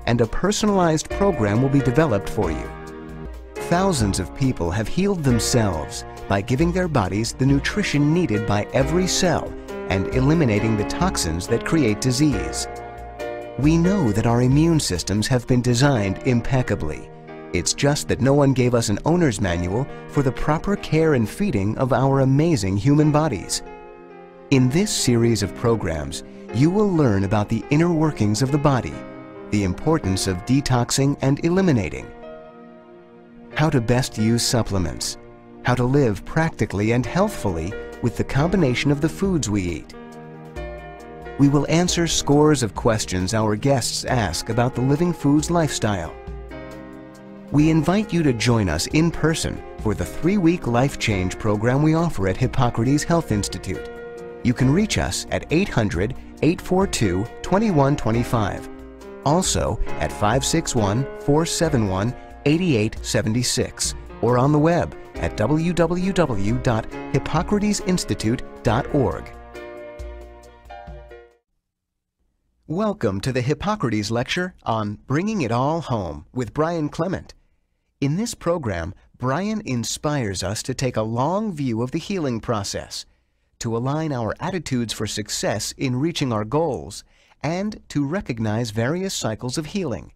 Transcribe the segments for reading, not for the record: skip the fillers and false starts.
and a personalized program will be developed for you. Thousands of people have healed themselves by giving their bodies the nutrition needed by every cell and eliminating the toxins that create disease. We know that our immune systems have been designed impeccably. It's just that no one gave us an owner's manual for the proper care and feeding of our amazing human bodies. In this series of programs, you will learn about the inner workings of the body, the importance of detoxing and eliminating, how to best use supplements, how to live practically and healthfully with the combination of the foods we eat. We will answer scores of questions our guests ask about the Living Foods lifestyle. We invite you to join us in person for the 3-week Life Change program we offer at Hippocrates Health Institute. You can reach us at 800-842-2125. Also at 561-471-8876 or on the web at www.hippocratesinstitute.org. Welcome to the Hippocrates Lecture on Bringing It All Home with Brian Clement. In this program, Brian inspires us to take a long view of the healing process, to align our attitudes for success in reaching our goals, and to recognize various cycles of healing.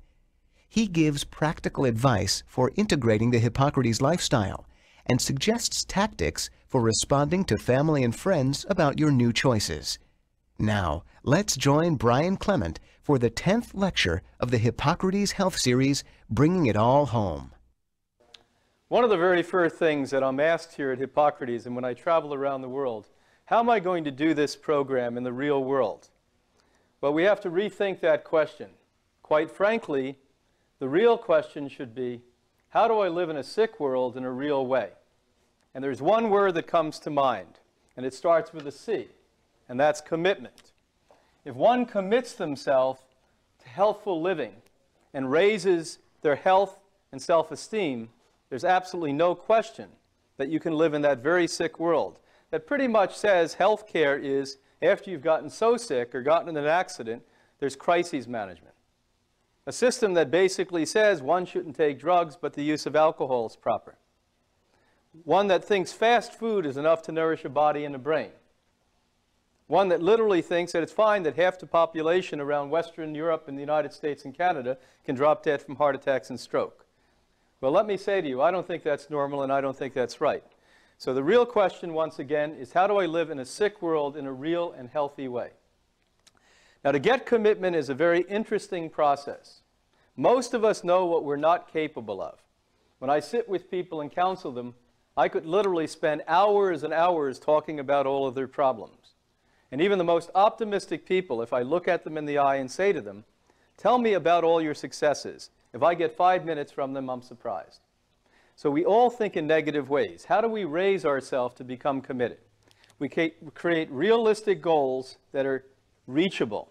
He gives practical advice for integrating the Hippocrates lifestyle and suggests tactics for responding to family and friends about your new choices. Now, let's join Brian Clement for the 10th lecture of the Hippocrates Health Series, Bringing It All Home. One of the very first things that I'm asked here at Hippocrates and when I travel around the world, how am I going to do this program in the real world? Well, we have to rethink that question. Quite frankly, the real question should be, how do I live in a sick world in a real way? And there's one word that comes to mind, and it starts with a C, and that's commitment. If one commits themselves to healthful living and raises their health and self-esteem, there's absolutely no question that you can live in that very sick world that pretty much says health care is, after you've gotten so sick or gotten in an accident, there's crises management. A system that basically says one shouldn't take drugs, but the use of alcohol is proper. One that thinks fast food is enough to nourish a body and a brain. One that literally thinks that it's fine that half the population around Western Europe and the United States and Canada can drop dead from heart attacks and stroke. Well, let me say to you, I don't think that's normal and I don't think that's right. So the real question, once again, is how do I live in a sick world in a real and healthy way? Now, to get commitment is a very interesting process. Most of us know what we're not capable of. When I sit with people and counsel them, I could literally spend hours and hours talking about all of their problems. And even the most optimistic people, if I look at them in the eye and say to them, tell me about all your successes, if I get 5 minutes from them, I'm surprised. So we all think in negative ways. How do we raise ourselves to become committed? We create realistic goals that are reachable.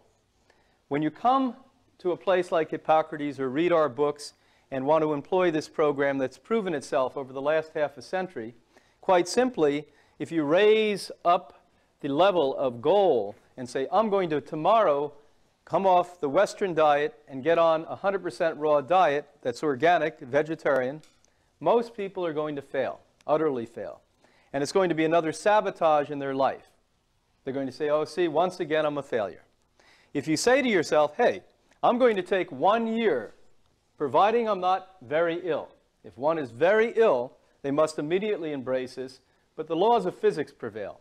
When you come to a place like Hippocrates or read our books and want to employ this program that's proven itself over the last half a century, quite simply, if you raise up the level of goal and say, I'm going to tomorrow come off the Western diet and get on a 100% raw diet that's organic, vegetarian, most people are going to fail, utterly fail. And it's going to be another sabotage in their life. They're going to say, oh, see, once again, I'm a failure. If you say to yourself, hey, I'm going to take 1 year, providing I'm not very ill. If one is very ill, they must immediately embrace this, but the laws of physics prevail.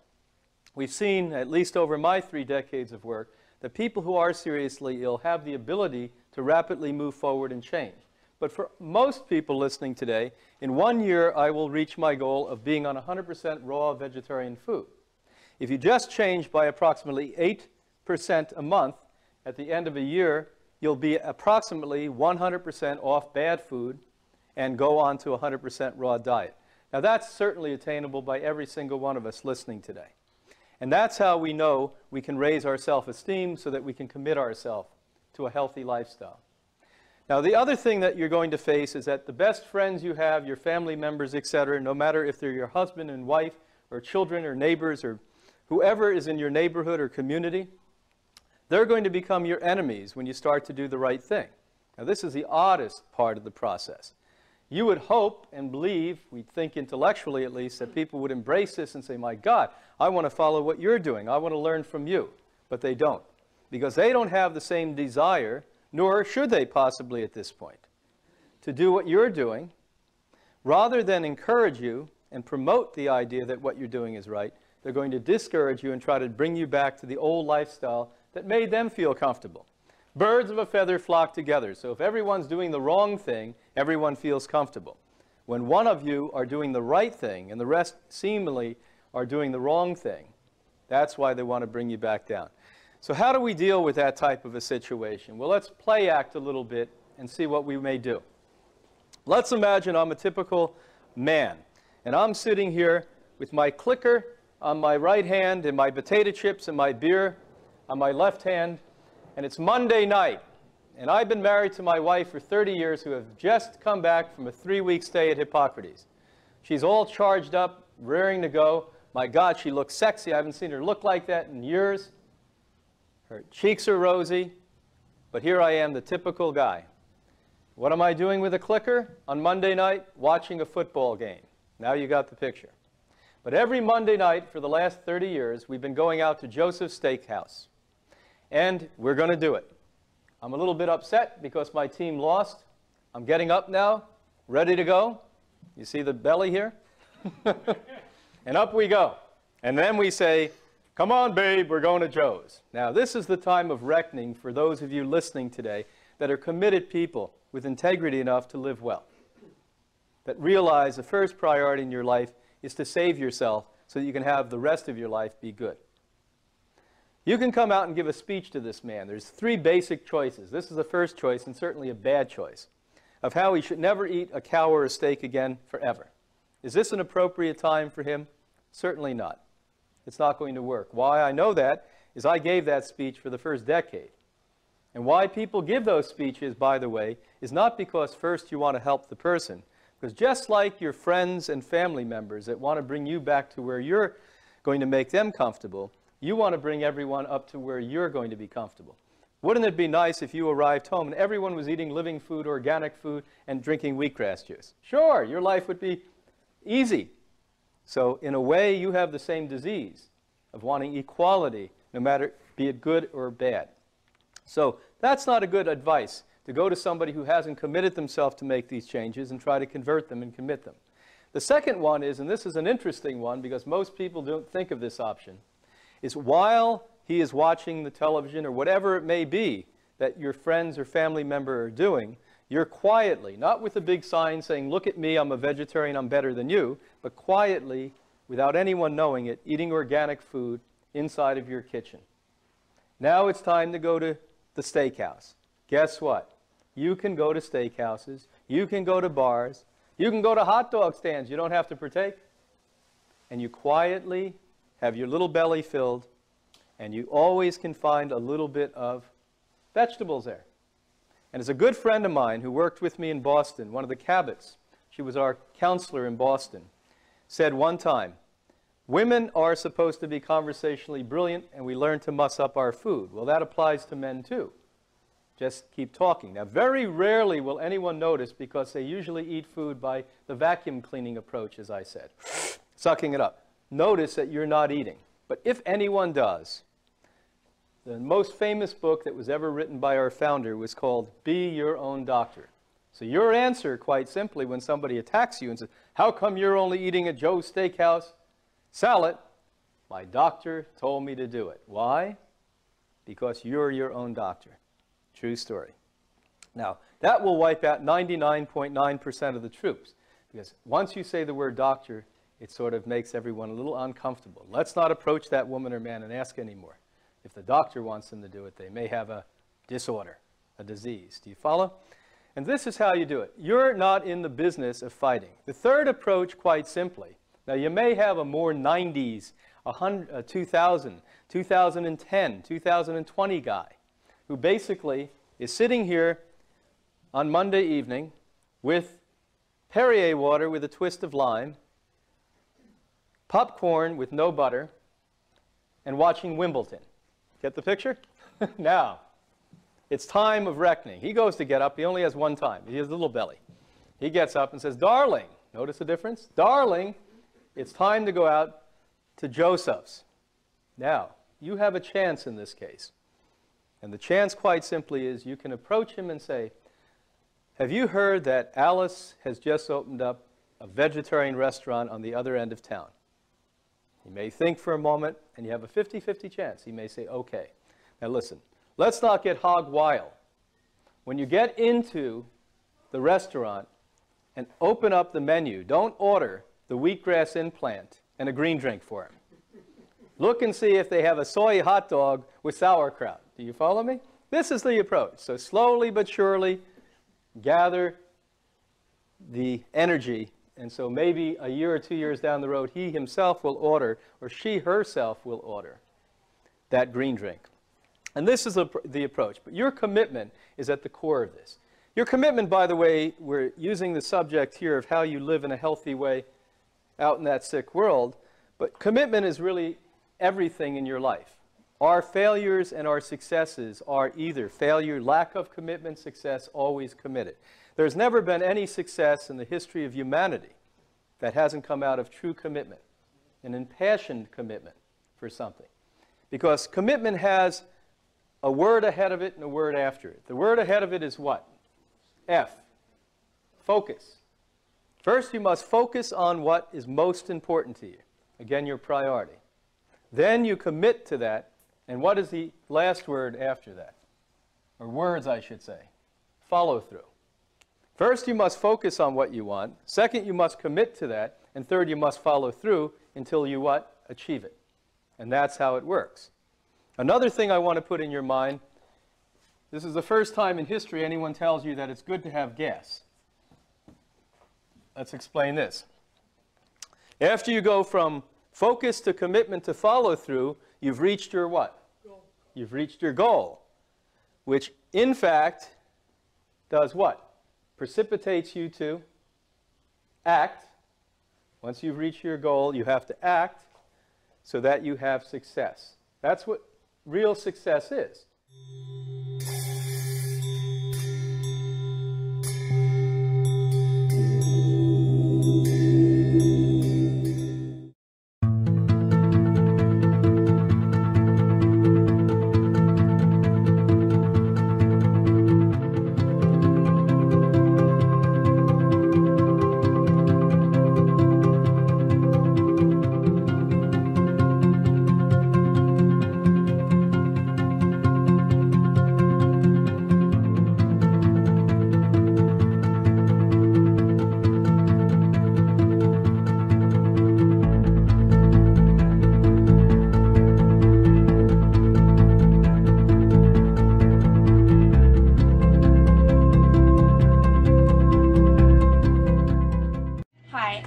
We've seen, at least over my 3 decades of work, that people who are seriously ill have the ability to rapidly move forward and change. But for most people listening today, in 1 year, I will reach my goal of being on 100% raw vegetarian food. If you just change by approximately 8% a month, at the end of a year, you'll be approximately 100% off bad food and go on to a 100% raw diet. Now, that's certainly attainable by every single one of us listening today. And that's how we know we can raise our self-esteem so that we can commit ourselves to a healthy lifestyle. Now, the other thing that you're going to face is that the best friends you have, your family members, etc., no matter if they're your husband and wife or children or neighbors or whoever is in your neighborhood or community, they're going to become your enemies when you start to do the right thing. Now, this is the oddest part of the process. You would hope and believe, we think intellectually at least, that people would embrace this and say, my God, I want to follow what you're doing. I want to learn from you. But they don't, because they don't have the same desire, nor should they possibly at this point, to do what you're doing. Rather than encourage you and promote the idea that what you're doing is right, they're going to discourage you and try to bring you back to the old lifestyle that made them feel comfortable. Birds of a feather flock together. So if everyone's doing the wrong thing, everyone feels comfortable. When one of you are doing the right thing and the rest seemingly are doing the wrong thing, that's why they want to bring you back down. So how do we deal with that type of a situation? Well, let's play act a little bit and see what we may do. Let's imagine I'm a typical man, and I'm sitting here with my clicker on my right hand and my potato chips and my beer on my left hand, and it's Monday night, and I've been married to my wife for 30 years who have just come back from a 3-week stay at Hippocrates. She's all charged up, raring to go. My God, she looks sexy. I haven't seen her look like that in years. Her cheeks are rosy, but here I am, the typical guy. What am I doing with a clicker on Monday night? Watching a football game. Now you got the picture. But every Monday night for the last 30 years, we've been going out to Joseph's Steakhouse. And we're going to do it. I'm a little bit upset because my team lost. I'm getting up now, ready to go. You see the belly here? And up we go. And then we say, come on, babe, we're going to Joe's. Now, this is the time of reckoning for those of you listening today that are committed people with integrity enough to live well. That realize the first priority in your life is to save yourself so that you can have the rest of your life be good. You can come out and give a speech to this man. There's 3 basic choices. This is the first choice, and certainly a bad choice, of how he should never eat a cow or a steak again forever. Is this an appropriate time for him? Certainly not. It's not going to work. Why I know that is I gave that speech for the first decade. And why people give those speeches, by the way, is not because first you want to help the person. Because just like your friends and family members that want to bring you back to where you're going to make them comfortable, you want to bring everyone up to where you're going to be comfortable. Wouldn't it be nice if you arrived home and everyone was eating living food, organic food, and drinking wheatgrass juice? Sure, your life would be easy. So in a way, you have the same disease of wanting equality, no matter be it good or bad. So that's not a good advice, to go to somebody who hasn't committed themselves to make these changes and try to convert them and commit them. The second one is, and this is an interesting one because most people don't think of this option, is while he is watching the television or whatever it may be that your friends or family member are doing, you're quietly, not with a big sign saying, look at me, I'm a vegetarian, I'm better than you, but quietly, without anyone knowing it, eating organic food inside of your kitchen. Now it's time to go to the steakhouse. Guess what? You can go to steakhouses, you can go to bars, you can go to hot dog stands, you don't have to partake. And you quietly have your little belly filled, and you always can find a little bit of vegetables there. And as a good friend of mine who worked with me in Boston, one of the Cabots, she was our counselor in Boston, said one time, women are supposed to be conversationally brilliant, and we learn to muss up our food. Well, that applies to men too. Just keep talking. Now, very rarely will anyone notice because they usually eat food by the vacuum cleaning approach, as I said, sucking it up. Notice that you're not eating. But if anyone does, the most famous book that was ever written by our founder was called Be Your Own Doctor. So your answer, quite simply, when somebody attacks you and says, how come you're only eating at Joe's Steakhouse salad? My doctor told me to do it. Why? Because you're your own doctor. True story. Now, that will wipe out 99.9% of the troops. Because once you say the word doctor, it sort of makes everyone a little uncomfortable. Let's not approach that woman or man and ask anymore. If the doctor wants them to do it, they may have a disorder, a disease. Do you follow? And this is how you do it. You're not in the business of fighting. The third approach, quite simply, now you may have a more 90s, 2000, 2010, 2020 guy who basically is sitting here on Monday evening with Perrier water with a twist of lime, popcorn with no butter, and watching Wimbledon. Get the picture? Now, It's time of reckoning. He goes to get up. He only has one time. He has a little belly. He gets up and says, darling, notice the difference? Darling, it's time to go out to Joseph's. Now, you have a chance in this case. And the chance, quite simply, is you can approach him and say, have you heard that Alice has just opened up a vegetarian restaurant on the other end of town? He may think for a moment, and you have a 50-50 chance. He may say, okay. Now listen, let's not get hog wild. When you get into the restaurant and open up the menu, don't order the wheatgrass implant and a green drink for him. Look and see if they have a soy hot dog with sauerkraut. Do you follow me? This is the approach. So slowly but surely, gather the energy. And so maybe a year or 2 years down the road, he himself will order, or she herself will order, that green drink. And this is the approach. But your commitment is at the core of this. Your commitment, by the way, we're using the subject here of how you live in a healthy way out in that sick world. But commitment is really everything in your life. Our failures and our successes are either failure, lack of commitment, success, always committed. There's never been any success in the history of humanity that hasn't come out of true commitment, an impassioned commitment for something. Because commitment has a word ahead of it and a word after it. The word ahead of it is what? F. Focus. First, you must focus on what is most important to you. Again, your priority. Then you commit to that. And what is the last word after that? Or words, I should say. Follow through. First, you must focus on what you want. Second, you must commit to that. And third, you must follow through until you what? Achieve it. And that's how it works. Another thing I want to put in your mind, this is the first time in history anyone tells you that it's good to have gas. Let's explain this. After you go from focus to commitment to follow through, you've reached your what? Goal. You've reached your goal, which in fact does what? Precipitates you to act. Once you've reached your goal, you have to act so that you have success. That's what real success is.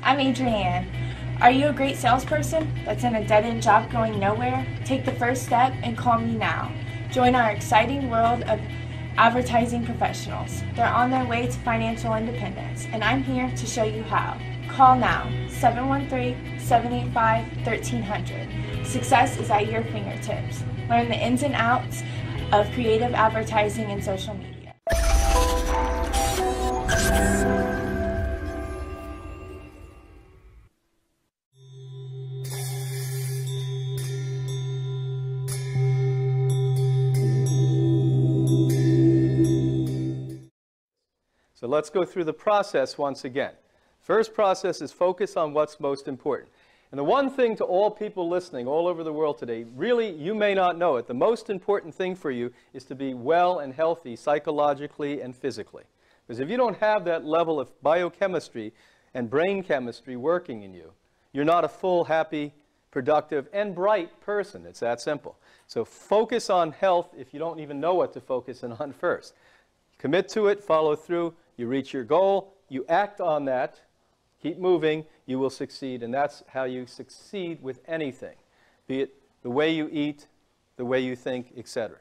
I'm Adrienne. Are you a great salesperson that's in a dead-end job going nowhere? Take the first step and call me now. Join our exciting world of advertising professionals. They're on their way to financial independence, and I'm here to show you how. Call now, 713-785-1300. Success is at your fingertips. Learn the ins and outs of creative advertising and social media. So let's go through the process once again. First process is focus on what's most important. And the one thing to all people listening all over the world today, really, you may not know it, the most important thing for you is to be well and healthy psychologically and physically. Because if you don't have that level of biochemistry and brain chemistry working in you, you're not a full, happy, productive, and bright person. It's that simple. So focus on health if you don't even know what to focus on first. Commit to it, follow through, you reach your goal, you act on that, keep moving, you will succeed. And that's how you succeed with anything, be it the way you eat, the way you think, etc.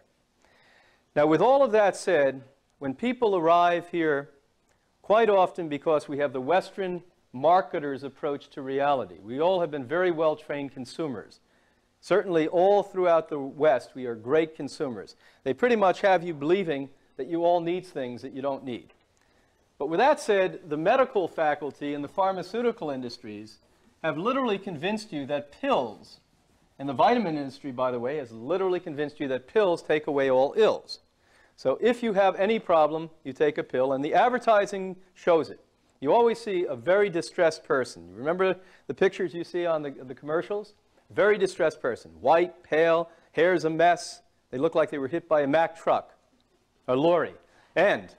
Now, with all of that said, when people arrive here, quite often because we have the Western marketer's approach to reality, we all have been very well-trained consumers. Certainly all throughout the West, we are great consumers. They pretty much have you believing that you all need things that you don't need. But with that said, the medical faculty and the pharmaceutical industries have literally convinced you that pills, and the vitamin industry, by the way, has literally convinced you that pills take away all ills. So if you have any problem, you take a pill, and the advertising shows it. You always see a very distressed person. You remember the pictures you see on the commercials? Very distressed person, white, pale, hair's a mess. They look like they were hit by a Mack truck, a lorry. And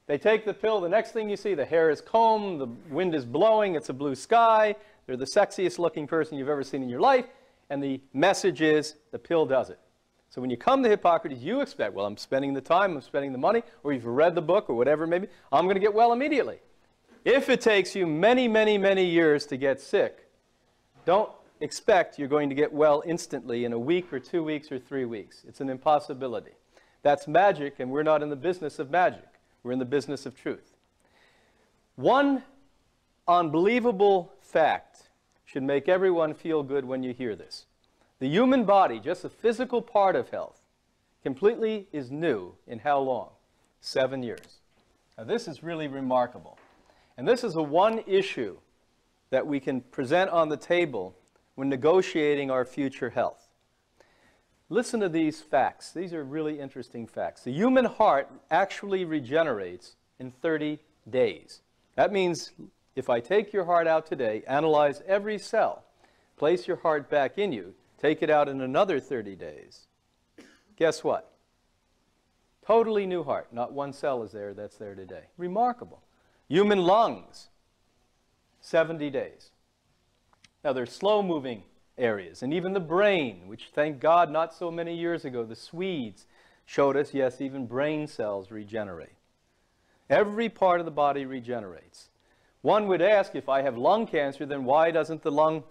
they take the pill, the next thing you see, the hair is combed, the wind is blowing, it's a blue sky, they're the sexiest looking person you've ever seen in your life, and the message is the pill does it. So when you come to Hippocrates, you expect, well, I'm spending the time, I'm spending the money, or you've read the book, or whatever it may be, I'm going to get well immediately. If it takes you many, many, many years to get sick, don't expect you're going to get well instantly in a week or 2 weeks or 3 weeks. It's an impossibility. That's magic, and we're not in the business of magic. We're in the business of truth. One unbelievable fact should make everyone feel good when you hear this. The human body, just a physical part of health, completely is new in how long? 7 years. Now this is really remarkable. And this is a one issue that we can present on the table when negotiating our future health. Listen to these facts. These are really interesting facts. The human heart actually regenerates in 30 days. That means if I take your heart out today, analyze every cell, place your heart back in you, take it out in another 30 days, guess what? Totally new heart. Not one cell is there that's there today. Remarkable. Human lungs, 70 days. Now, they're slow-moving areas, and even the brain, which, thank God, not so many years ago, the Swedes showed us, yes, even brain cells regenerate. Every part of the body regenerates. One would ask, if I have lung cancer, then why doesn't the lung,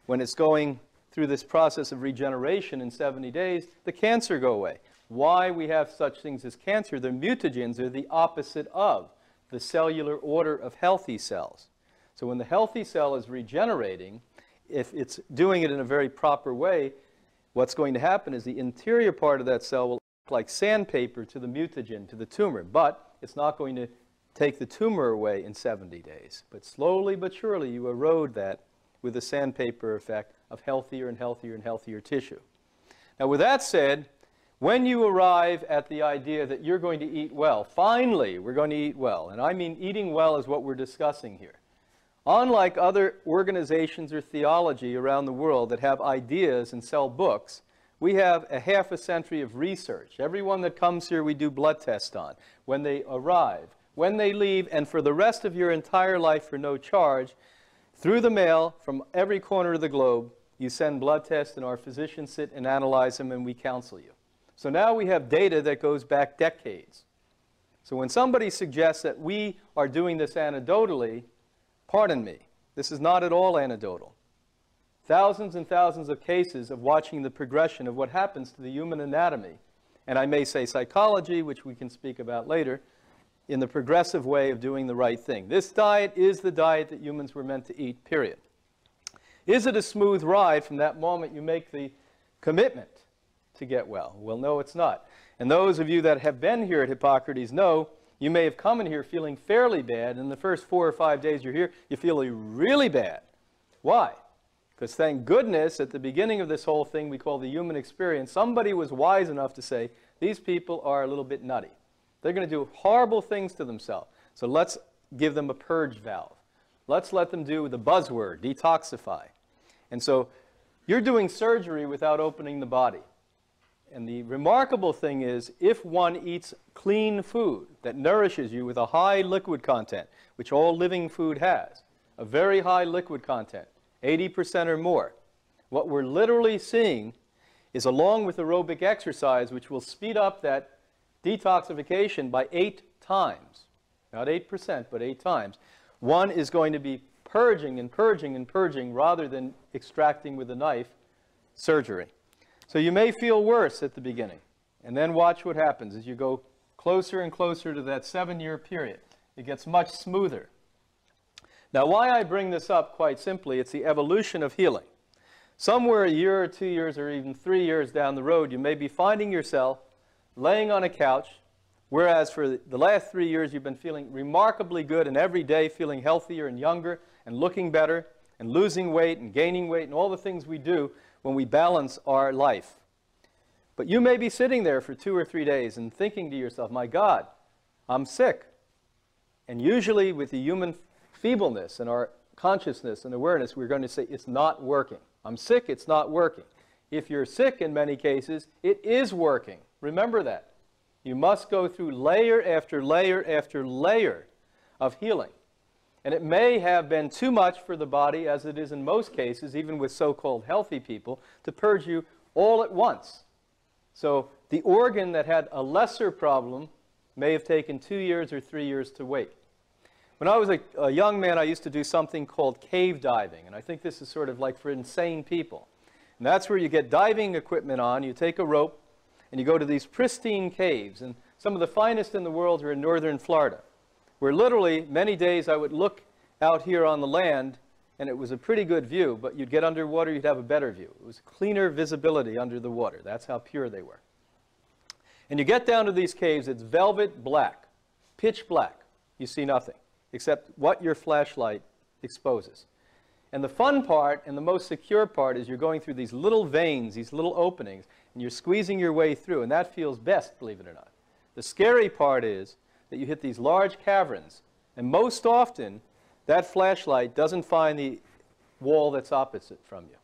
when it's going through this process of regeneration in 70 days, the cancer go away? Why we have such things as cancer? The mutagens are the opposite of the cellular order of healthy cells. So when the healthy cell is regenerating, if it's doing it in a very proper way, what's going to happen is the interior part of that cell will look like sandpaper to the mutagen, to the tumor. But it's not going to take the tumor away in 70 days. But slowly but surely you erode that with the sandpaper effect of healthier and healthier and healthier tissue. Now with that said, when you arrive at the idea that you're going to eat well, finally we're going to eat well, and I mean eating well is what we're discussing here. Unlike other organizations or theology around the world that have ideas and sell books, we have a half a century of research. Everyone that comes here we do blood tests on. When they arrive, when they leave, and for the rest of your entire life for no charge, through the mail from every corner of the globe, you send blood tests and our physicians sit and analyze them and we counsel you. So now we have data that goes back decades. So when somebody suggests that we are doing this anecdotally, pardon me, this is not at all anecdotal. Thousands and thousands of cases of watching the progression of what happens to the human anatomy, and I may say psychology, which we can speak about later, in the progressive way of doing the right thing. This diet is the diet that humans were meant to eat, period. Is it a smooth ride from that moment you make the commitment to get well? Well, no, it's not. And those of you that have been here at Hippocrates know you may have come in here feeling fairly bad, and the first 4 or 5 days you're here, you feel really bad. Why? Because thank goodness, at the beginning of this whole thing we call the human experience, somebody was wise enough to say, these people are a little bit nutty. They're going to do horrible things to themselves. So let's give them a purge valve. Let's let them do the buzzword, detoxify. And so you're doing surgery without opening the body. And the remarkable thing is, if one eats clean food that nourishes you with a high liquid content, which all living food has, a very high liquid content, 80% or more, what we're literally seeing is, along with aerobic exercise, which will speed up that detoxification by 8 times, not 8%, but 8 times, one is going to be purging and purging and purging rather than extracting with a knife surgery. So you may feel worse at the beginning, and then watch what happens as you go closer and closer to that 7-year period. It gets much smoother. Now, why I bring this up, quite simply, it's the evolution of healing. Somewhere a year or 2 years or even 3 years down the road, you may be finding yourself laying on a couch, whereas for the last 3 years you've been feeling remarkably good and every day feeling healthier and younger and looking better and losing weight and gaining weight and all the things we do when we balance our life. But you may be sitting there for 2 or 3 days and thinking to yourself, my God, I'm sick. And usually with the human feebleness and our consciousness and awareness, we're going to say, it's not working. I'm sick, it's not working. If you're sick in many cases, it is working. Remember that. You must go through layer after layer after layer of healing. And it may have been too much for the body, as it is in most cases, even with so-called healthy people, to purge you all at once. So the organ that had a lesser problem may have taken 2 years or 3 years to wait. When I was a young man, I used to do something called cave diving, and I think this is sort of like for insane people. And that's where you get diving equipment on, you take a rope, and you go to these pristine caves, and some of the finest in the world are in northern Florida, where literally many days I would look out here on the land, and it was a pretty good view, but you'd get underwater, you'd have a better view. It was cleaner visibility under the water. That's how pure they were. And you get down to these caves, it's velvet black, pitch black. You see nothing except what your flashlight exposes. And the fun part and the most secure part is you're going through these little veins, these little openings, and you're squeezing your way through, and that feels best, believe it or not. The scary part is that you hit these large caverns, and most often that flashlight doesn't find the wall that's opposite from you.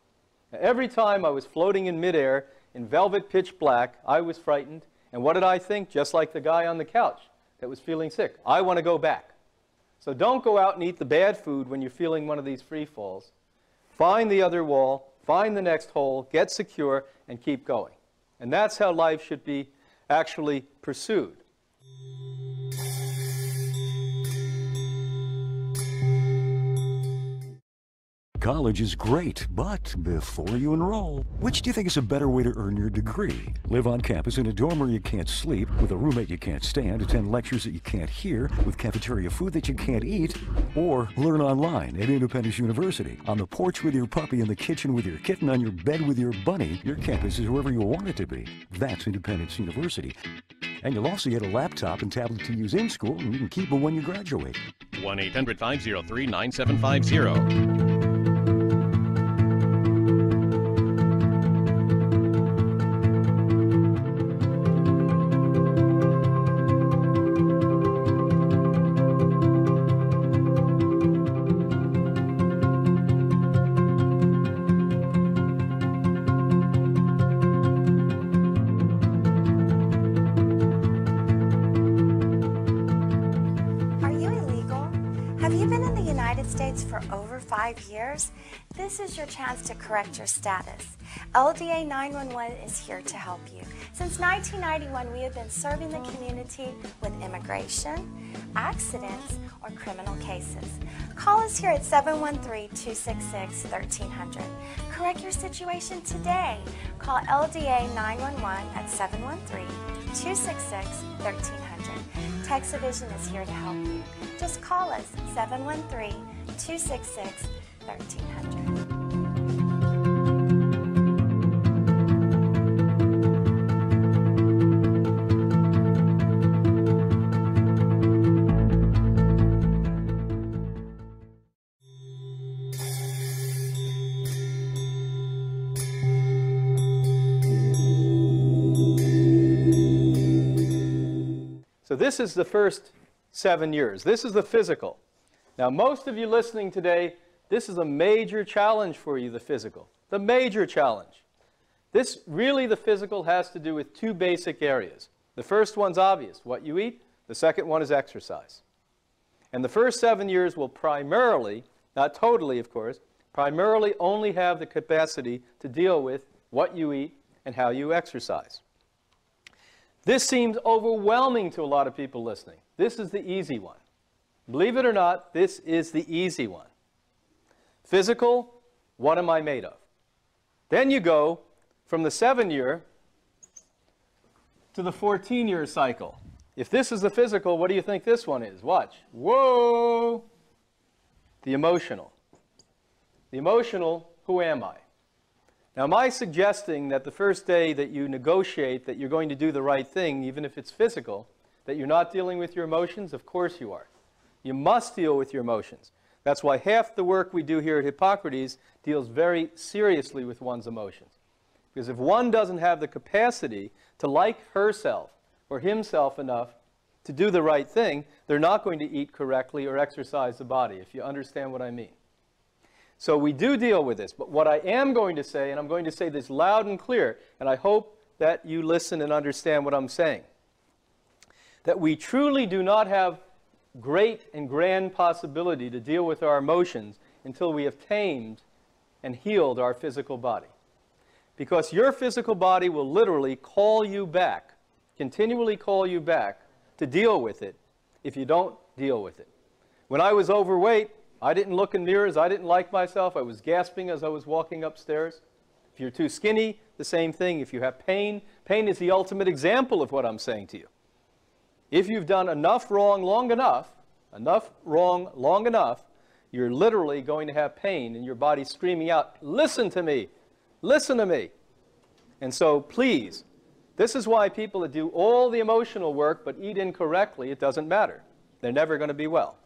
Now, every time I was floating in midair in velvet pitch black, I was frightened, and what did I think? Just like the guy on the couch that was feeling sick. I want to go back. So don't go out and eat the bad food when you're feeling one of these free falls. Find the other wall, find the next hole, get secure, and keep going. And that's how life should be actually pursued. College is great, but before you enroll, which do you think is a better way to earn your degree? Live on campus in a dorm where you can't sleep, with a roommate you can't stand, attend lectures that you can't hear, with cafeteria food that you can't eat, or learn online at Independence University. On the porch with your puppy, in the kitchen with your kitten, on your bed with your bunny, your campus is wherever you want it to be. That's Independence University. And you'll also get a laptop and tablet to use in school, and you can keep them when you graduate. 1-800-503-9750. For over 5 years, this is your chance to correct your status. LDA 911 is here to help you. Since 1991, we have been serving the community with immigration, accidents, or criminal cases. Call us here at 713-266-1300. Correct your situation today. Call LDA 911 at 713-266-1300. TexaVision is here to help you. Just call us 713-266-1300. So this is the first 7 years. This is the physical. Now, most of you listening today, this is a major challenge for you, the physical. The major challenge. This, really, the physical has to do with two basic areas. The first one's obvious, what you eat. The second one is exercise. And the first 7 years will primarily, not totally, of course, primarily only have the capacity to deal with what you eat and how you exercise. This seems overwhelming to a lot of people listening. This is the easy one. Believe it or not, this is the easy one. Physical, what am I made of? Then you go from the 7-year to the 14-year cycle. If this is the physical, what do you think this one is? Watch. Whoa! The emotional. The emotional, who am I? Now, am I suggesting that the first day that you negotiate that you're going to do the right thing, even if it's physical, that you're not dealing with your emotions? Of course you are. You must deal with your emotions. That's why half the work we do here at Hippocrates deals very seriously with one's emotions. Because if one doesn't have the capacity to like herself or himself enough to do the right thing, they're not going to eat correctly or exercise the body, if you understand what I mean. So we do deal with this. But what I am going to say, and I'm going to say this loud and clear, and I hope that you listen and understand what I'm saying, that we truly do not have great and grand possibility to deal with our emotions until we have tamed and healed our physical body. Because your physical body will literally call you back, continually call you back to deal with it if you don't deal with it. When I was overweight, I didn't look in mirrors, I didn't like myself, I was gasping as I was walking upstairs. If you're too skinny, the same thing. If you have pain, pain is the ultimate example of what I'm saying to you. If you've done enough wrong long enough, you're literally going to have pain and your body screaming out, listen to me, listen to me. And so please, this is why people that do all the emotional work but eat incorrectly, it doesn't matter. They're never going to be well.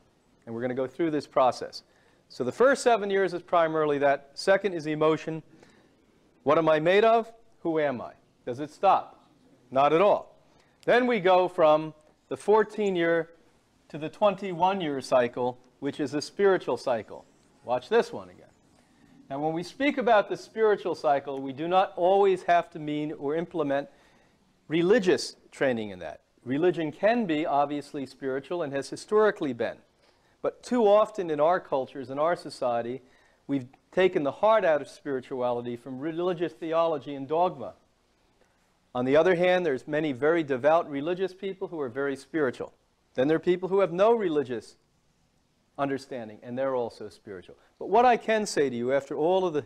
And we're going to go through this process. So the first 7 years is primarily that. Second is emotion. What am I made of? Who am I? Does it stop? Not at all. Then we go from the 14-year to the 21-year cycle, which is a spiritual cycle. Watch this one again. Now, when we speak about the spiritual cycle, we do not always have to mean or implement religious training in that. Religion can be obviously spiritual and has historically been. But too often in our cultures, in our society, we've taken the heart out of spirituality from religious theology and dogma. On the other hand, there's many very devout religious people who are very spiritual. Then there are people who have no religious understanding, and they're also spiritual. But what I can say to you, after all of the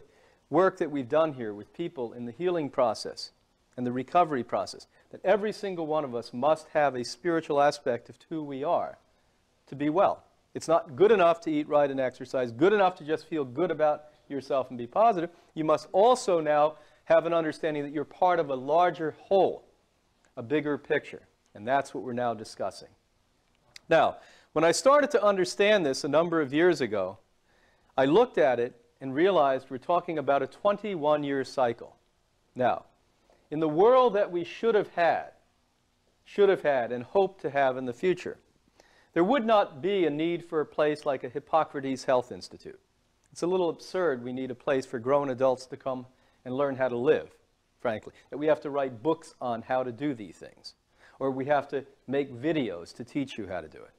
work that we've done here with people in the healing process and the recovery process, that every single one of us must have a spiritual aspect of who we are to be well. It's not good enough to eat right and exercise, good enough to just feel good about yourself and be positive. You must also now have an understanding that you're part of a larger whole, a bigger picture. And that's what we're now discussing. Now, when I started to understand this a number of years ago, I looked at it and realized we're talking about a 21-year cycle. Now, in the world that we should have had and hope to have in the future, there would not be a need for a place like a Hippocrates Health Institute. It's a little absurd we need a place for grown adults to come and learn how to live, frankly. That we have to write books on how to do these things. Or we have to make videos to teach you how to do it.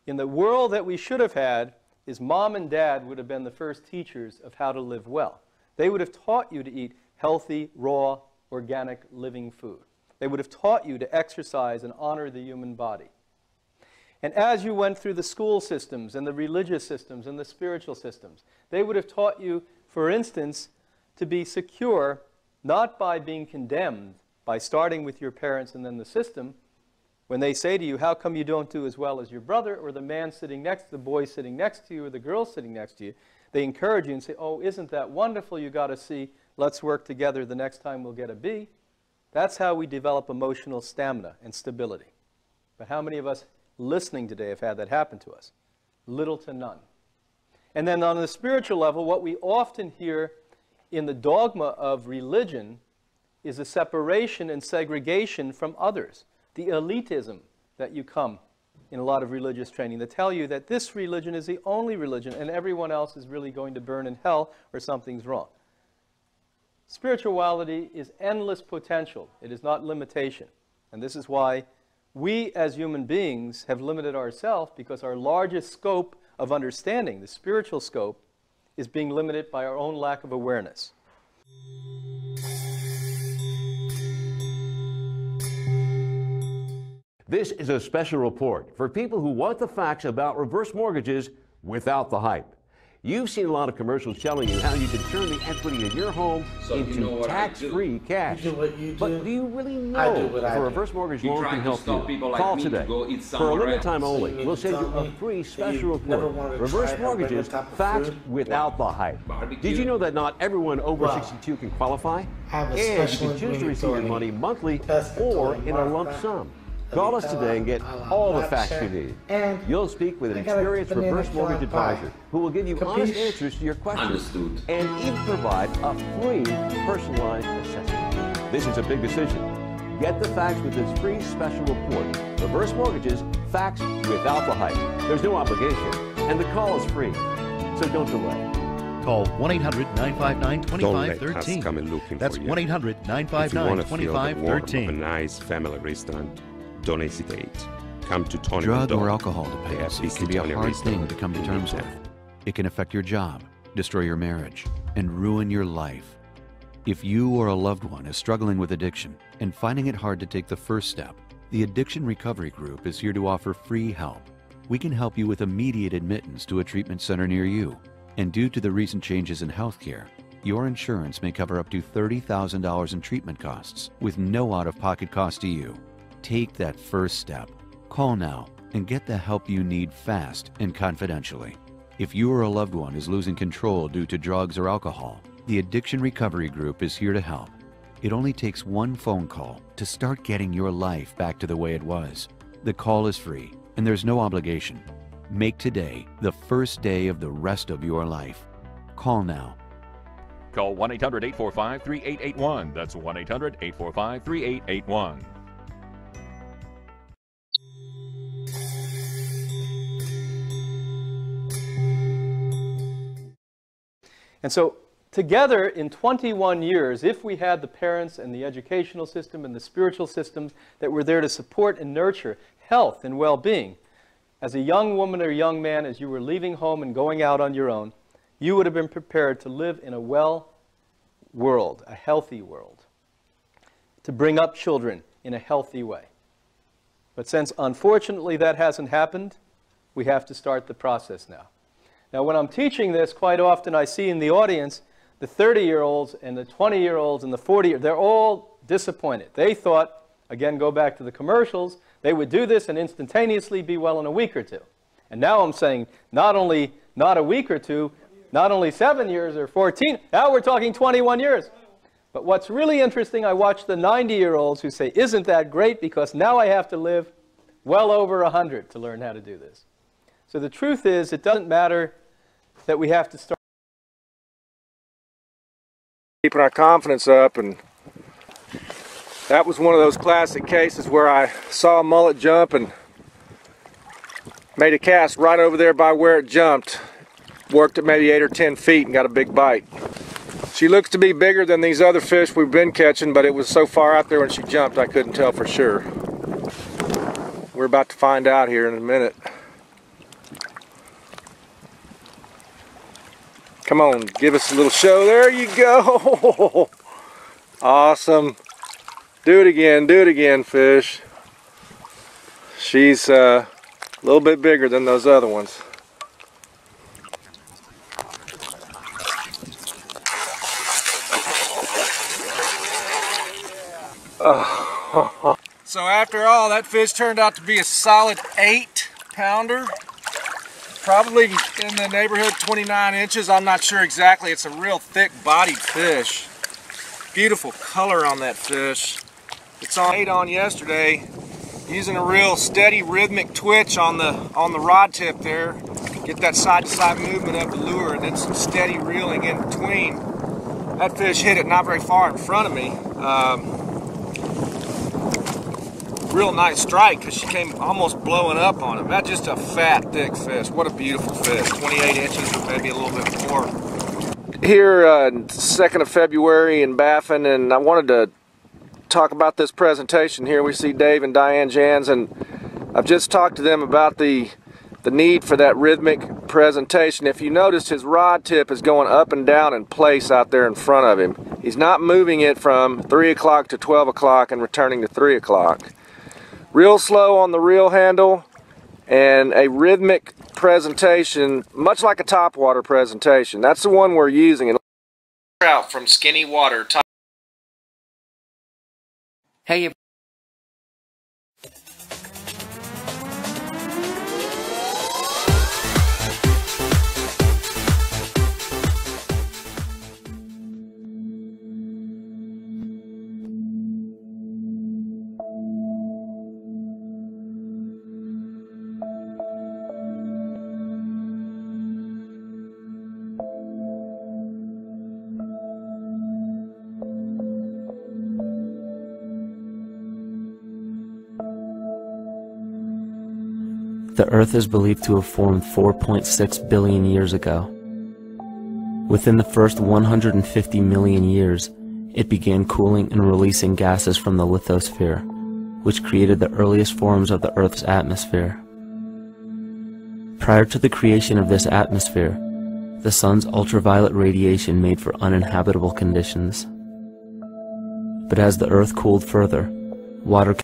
In the world that we should have had, is mom and dad would have been the first teachers of how to live well. They would have taught you to eat healthy, raw, organic living food. They would have taught you to exercise and honor the human body. And as you went through the school systems and the religious systems and the spiritual systems, they would have taught you, for instance, to be secure, not by being condemned, by starting with your parents and then the system, when they say to you, how come you don't do as well as your brother, or the man sitting next, the boy sitting next to you, or the girl sitting next to you, they encourage you and say, oh, isn't that wonderful, you got to see, let's work together, the next time we'll get a B. That's how we develop emotional stamina and stability. But how many of us listening today have had that happen to us? Little to none. And then on the spiritual level, what we often hear in the dogma of religion is a separation and segregation from others. The elitism that you come in a lot of religious training that tell you that this religion is the only religion and everyone else is really going to burn in hell or something's wrong. Spirituality is endless potential. It is not limitation. And this is why we as human beings have limited ourselves, because our largest scope of understanding, the spiritual scope, is being limited by our own lack of awareness. This is a special report for people who want the facts about reverse mortgages without the hype. You've seen a lot of commercials telling you how you can turn the equity in your home into tax-free cash. You do what you do. But do you really know I do what if I a do. reverse mortgage loan can help you? Call today. For a limited time only, we'll send you a free special report. Reverse mortgages, facts without the hype. Did you know that not everyone over 62 can qualify? And you can choose to receive your money monthly or in a lump sum. Call us today and get all the facts you need. You'll speak with an experienced reverse mortgage advisor who will give you honest answers to your questions and even provide a free personalized assessment. This is a big decision. Get the facts with this free special report. Reverse mortgages, facts without the hype. There's no obligation, and the call is free. So don't delay. Call 1-800-959-2513. Don't let us come and looking That's for you. 1-800-959-2513. If you want to feel the warmth of a nice family restaurant, don't hesitate. Come to Tony Drug Rendon. or alcohol dependency can be a hard thing to come to terms with. It can affect your job, destroy your marriage, and ruin your life. If you or a loved one is struggling with addiction and finding it hard to take the first step, the Addiction Recovery Group is here to offer free help. We can help you with immediate admittance to a treatment center near you. And due to the recent changes in healthcare, your insurance may cover up to $30,000 in treatment costs with no out-of-pocket cost to you. Take that first step. Call now and get the help you need fast and confidentially. If you or a loved one is losing control due to drugs or alcohol, the Addiction Recovery Group is here to help. It only takes one phone call to start getting your life back to the way it was. The call is free and there's no obligation. Make today the first day of the rest of your life. Call now. Call 1-800-845-3881. That's 1-800-845-3881. And so together in 21 years, if we had the parents and the educational system and the spiritual systems that were there to support and nurture health and well-being, as a young woman or young man, as you were leaving home and going out on your own, you would have been prepared to live in a well world, a healthy world, to bring up children in a healthy way. But since unfortunately that hasn't happened, we have to start the process now. Now, when I'm teaching this, quite often I see in the audience the 30-year-olds and the 20-year-olds and the 40-year-olds, they're all disappointed. They thought, again, go back to the commercials, they would do this and instantaneously be well in a week or two. And now I'm saying not only not a week or two, not only 7 years or 14, now we're talking 21 years. But what's really interesting, I watch the 90-year-olds who say, isn't that great, because now I have to live well over 100 to learn how to do this. So the truth is, it doesn't matter that we have to start keeping our confidence up, and that was one of those classic cases where I saw a mullet jump and made a cast right over there by where it jumped. Worked at maybe 8 or 10 feet and got a big bite. She looks to be bigger than these other fish we've been catching, but it was so far out there when she jumped I couldn't tell for sure. We're about to find out here in a minute. Come on, give us a little show. There you go. Awesome. Do it again, fish. She's a little bit bigger than those other ones. So after all, that fish turned out to be a solid 8-pounder. Probably in the neighborhood 29 inches. I'm not sure exactly. It's a real thick-bodied fish. Beautiful color on that fish. It's on 8 on yesterday, using a real steady rhythmic twitch on the rod tip there. Get that side-to-side movement of the lure, and then some steady reeling in between. That fish hit it not very far in front of me. Real nice strike, because she came almost blowing up on him. That's just a fat, thick fish. What a beautiful fish. 28 inches or maybe a little bit more. Here, 2nd of February in Baffin, and I wanted to talk about this presentation here. We see Dave and Diane Jans, and I've just talked to them about the need for that rhythmic presentation. If you notice, his rod tip is going up and down in place out there in front of him. He's not moving it from 3 o'clock to 12 o'clock and returning to 3 o'clock. Real slow on the reel handle, and a rhythmic presentation, much like a topwater presentation. That's the one we're using. And out from Skinny Water. Hey, The Earth is believed to have formed 4.6 billion years ago. Within the first 150 million years, it began cooling and releasing gases from the lithosphere, which created the earliest forms of the Earth's atmosphere. Prior to the creation of this atmosphere, the sun's ultraviolet radiation made for uninhabitable conditions. But as the Earth cooled further, water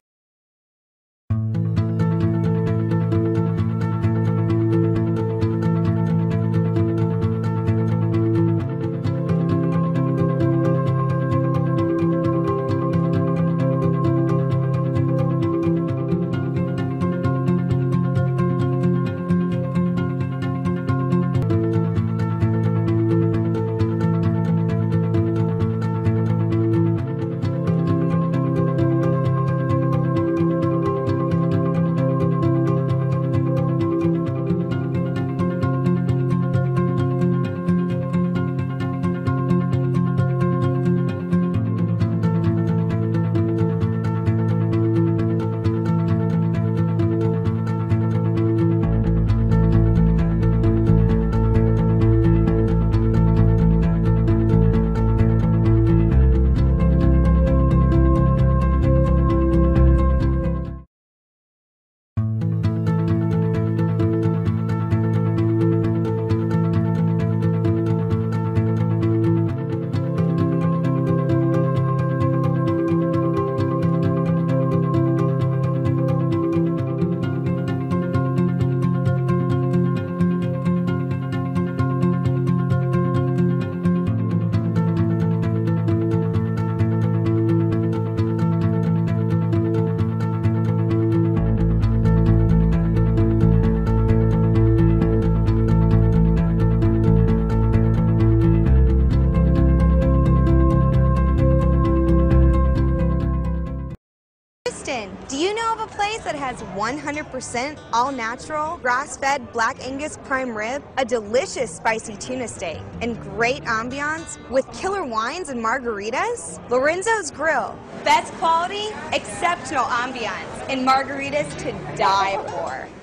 Do you know of a place that has 100% all-natural, grass-fed Black Angus prime rib, a delicious spicy tuna steak, and great ambiance with killer wines and margaritas? Lorenzo's Grill. Best quality, exceptional ambiance, and margaritas to die for.